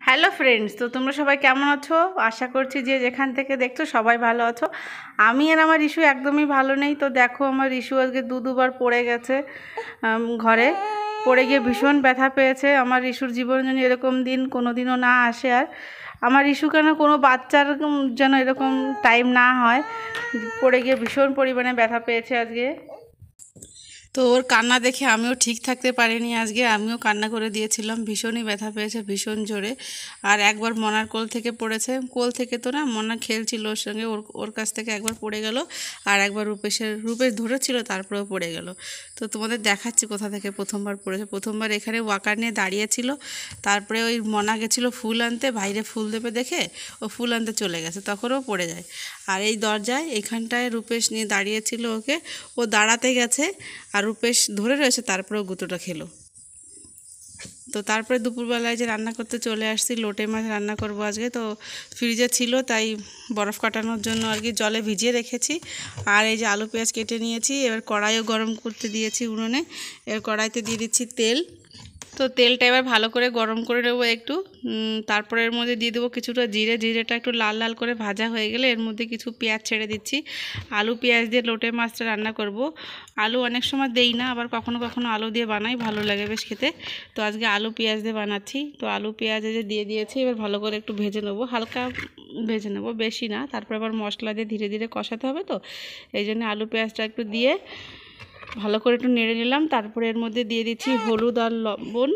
Hello friends, তো তোমরা সবাই কেমন আছো? আশা করছি যে যেখান থেকে দেখছো সবাই ভালো আছো। আমি আর আমার ইস্যু একদমই ভালো নেই। তো দেখো, আমার ইস্যু আজকে দুবার পড়ে গেছে ঘরে। পড়ে গিয়ে ভীষণ ব্যথা পেয়েছে। আমার ইস্যুর জীবনে যেন এরকম দিন কোনো দিনও না আসে। আর আমার ইস্যু কেন কোনো বাচ্চার যেন এরকম টাইম না হয়। পড়ে গিয়ে ভীষণ পরিমাণে ব্যথা পেয়েছে আজকে। তো ওর কান্না দেখে আমিও ঠিক থাকতে পারিনি। আজকে আমিও কান্না করে দিয়েছিলাম। ভীষণই ব্যথা পেয়েছে, ভীষণ জোরে। আর একবার মনার কোল থেকে পড়েছে। কোল থেকে তো না, মনা খেলছিল ওর সঙ্গে, ওর কাছ থেকে একবার পড়ে গেল। আর একবার রূপেশ ধরেছিল, তারপরেও পড়ে গেল। তো তোমাদের দেখাচ্ছি কোথা থেকে প্রথমবার পড়েছে। প্রথমবার এখানে ওয়াকার নিয়ে দাঁড়িয়েছিল। তারপরে ওই মনা গেছিলো ফুল আনতে, বাইরে ফুল দেবে দেখে ও ফুল আনতে চলে গেছে, তখনও পড়ে যায়। আর এই দরজায় এখানটায় রূপেশ নিয়ে দাঁড়িয়েছিল ওকে, ও দাঁড়াতে গেছে আর রূপেশ ধরে রয়েছে, তারপরেও গুঁতোটা খেলো। তো তারপরে দুপুরবেলায় যে রান্না করতে চলে আসছি, লোটে মাছ রান্না করব আজকে। তো ফ্রিজে ছিল, তাই বরফ কাটানোর জন্য আর কি জলে ভিজিয়ে রেখেছি। আর এই যে আলু পেঁয়াজ কেটে নিয়েছি। এবার কড়াইও গরম করতে দিয়েছি উনুনে। এবার কড়াইতে দিয়ে দিচ্ছি তেল। তো তেলটা এবার ভালো করে গরম করে নেবো একটু। তারপরে এর মধ্যে দিয়ে দেবো কিছুটা জিরে। জিরেটা একটু লাল লাল করে ভাজা হয়ে গেলে এর মধ্যে কিছু পেঁয়াজ ছেড়ে দিচ্ছি। আলু পেঁয়াজ দিয়ে লোটে মাছটা রান্না করব। আলু অনেক সময় দেই না, আবার কখনো কখনো আলু দিয়ে বানাই, ভালো লাগে বেশ খেতে। তো আজকে আলু পেঁয়াজ দিয়ে বানাচ্ছি। তো আলু পেঁয়াজ যে দিয়ে দিয়েছি, এবার ভালো করে একটু ভেজে নেবো, হালকা ভেজে নেবো, বেশি না। তারপর আবার মশলা দিয়ে ধীরে ধীরে কষাতে হবে। তো এই জন্য আলু পেঁয়াজটা একটু দিয়ে ভালো করে একটু নেড়ে নিলাম। তারপরে এর মধ্যে দিয়ে দিচ্ছি হলুদ আর লবণ,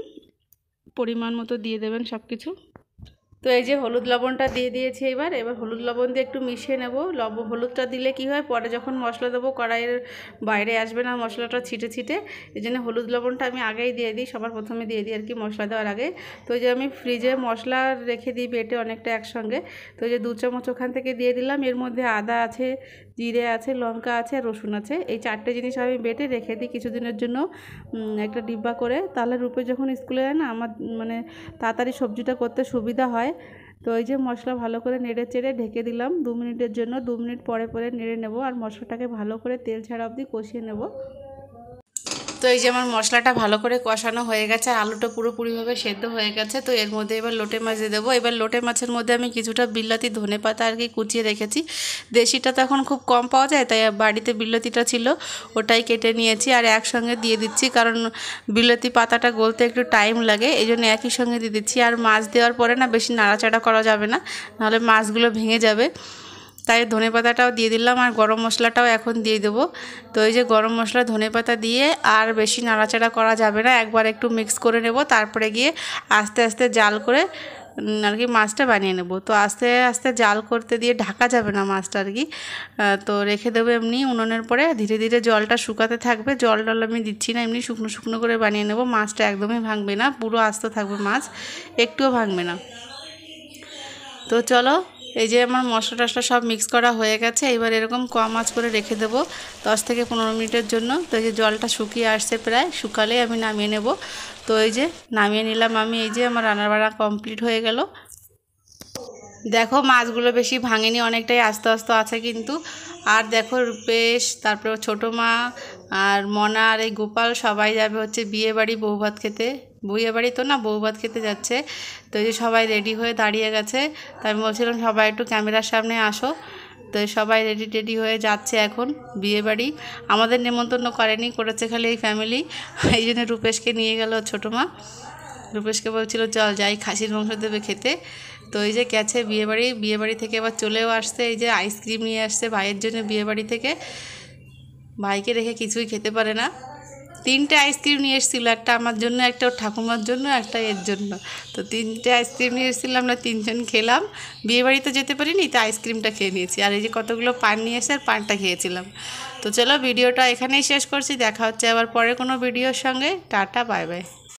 পরিমাণ মতো দিয়ে দেবেন সব কিছু। তো এই যে হলুদ লবণটা দিয়ে দিয়েছি। এবার হলুদ লবণ দিয়ে একটু মিশিয়ে নেব। হলুদটা দিলে কি হয়, পরে যখন মশলা দেবো কড়াইয়ের বাইরে আসবে না মশলাটা ছিটে ছিটে। এই জন্য হলুদ লবণটা আমি আগেই দিয়ে দিই, সবার প্রথমে দিয়ে দিই আর কি, মশলা দেওয়ার আগে। তো এই যে আমি ফ্রিজে মশলা রেখে দিই বেটে অনেকটা একসঙ্গে। তো এই যে 2 চামচ ওখান থেকে দিয়ে দিলাম। এর মধ্যে আদা আছে, জিরে আছে, লঙ্কা আছে, রসুন আছে। এই 4টে জিনিস আমি বেটে রেখে দিই কিছুদিনের জন্য একটা ডিব্বা করে। তাহলে রূপে যখন স্কুলে যায় না, আমার মানে তাড়াতাড়ি সবজিটা করতে সুবিধা হয়। তো এই যে মশলা ভালো করে নেড়ে চেড়ে ঢেকে দিলাম 2 মিনিটের জন্য। 2 মিনিট পরে পরে নেড়ে নেব আর মশলাটাকে ভালো করে তেল ছাড়া অবধি কষিয়ে নেব। তো এই যে আমার মশলাটা ভালো করে কষানো হয়ে গেছে আর আলুটা পুরোপুরিভাবে সেদ্ধ হয়ে গেছে। তো এর মধ্যে এবার লোটে মাছ দিয়ে দেবো। এবার লোটে মাছের মধ্যে আমি কিছুটা বিলাতি ধনেপাতা আর কি কুচিয়ে রেখেছি। দেশিটা তো এখন খুব কম পাওয়া যায়, তাই বাড়িতে বিলাতিটা ছিল, ওটাই কেটে নিয়েছি আর একসঙ্গে দিয়ে দিচ্ছি। কারণ বিলাতি পাতাটা গলতে একটু টাইম লাগে, এই জন্য একই সঙ্গে দিয়ে দিচ্ছি। আর মাছ দেওয়ার পরে না বেশি নাড়াচাড়া করা যাবে না, নাহলে মাছগুলো ভেঙে যাবে। তাই ধনেপাতাটাও দিয়ে দিলাম আর গরম মশলাটাও এখন দিয়ে দেবো। তো এই যে গরম মশলা ধনেপাতা দিয়ে আর বেশি নাড়াচাড়া করা যাবে না, একবার একটু মিক্স করে নেব। তারপরে গিয়ে আস্তে আস্তে জাল করে আর কি মাছটা বানিয়ে নেব। তো আস্তে আস্তে জাল করতে দিয়ে ঢাকা যাবে না মাছটা আর কি। তো রেখে দেবো এমনি উনুনের পরে, ধীরে ধীরে জলটা শুকাতে থাকবে। জল টল আমি দিচ্ছি না, এমনি শুকনো শুকনো করে বানিয়ে নেব। মাছটা একদমই ভাঙবে না, পুরো আস্ত থাকবে মাছ, একটুও ভাঙবে না। তো চলো, এই যে আমার মশলা টশলা সব মিক্স করা হয়ে গেছে। এবার এরকম কম আঁচ করে রেখে দেবো 10 থেকে 15 মিনিটের জন্য। তো এই যে জলটা শুকিয়ে আসছে প্রায়, শুকালে আমি নামিয়ে নেব। তো এই যে নামিয়ে নিলাম আমি। এই যে আমার রান্নাবাড়া কমপ্লিট হয়ে গেল। দেখো মাছগুলো বেশি ভাঙেনি, অনেকটাই আস্তে আস্তে আছে কিন্তু। আর দেখো রূপেশ, তারপরে ছোটো মা আর মনা আর এই গোপাল সবাই যাবে হচ্ছে বিয়েবাড়ি বউ ভাত খেতে। বিয়েবাড়ি তো না, বউ ভাত খেতে যাচ্ছে। তো এই যে সবাই রেডি হয়ে দাঁড়িয়ে গেছে। তাই আমি বলছিলাম সবাই একটু ক্যামেরার সামনে আসো। তো সবাই রেডি টেডি হয়ে যাচ্ছে এখন বিয়েবাড়ি। আমাদের নেমন্তন্ন করেনি, করেছে খালি এই ফ্যামিলি। এই জন্য রূপেশকে নিয়ে গেল ছোটো মা। রূপেশকে বলছিল চল যাই, খাসির মাংস দেবে খেতে। তো এই যে গেছে বিয়েবাড়ি থেকে এবার চলেও আসছে। এই যে আইসক্রিম নিয়ে আসছে ভাইয়ের জন্য বিয়েবাড়ি থেকে। ভাইকে রেখে কিছুই খেতে পারে না। 3টে আইসক্রিম নিয়ে এসেছিলো, একটা আমার জন্য, একটা ওর ঠাকুমার জন্য, একটা এর জন্য। তো 3টে আইসক্রিম নিয়ে এসেছিলাম, আমরা 3জন খেলাম। বিয়েবাড়িতে যেতে পারিনি, তো আইসক্রিমটা খেয়ে নিয়েছি। আর এই যে কতগুলো পান নিয়ে এসে আর পানটা খেয়েছিলাম। তো চলো ভিডিওটা এখানেই শেষ করছি, দেখা হচ্ছে আবার পরে কোনো ভিডিওর সঙ্গে। Tata, bye bye.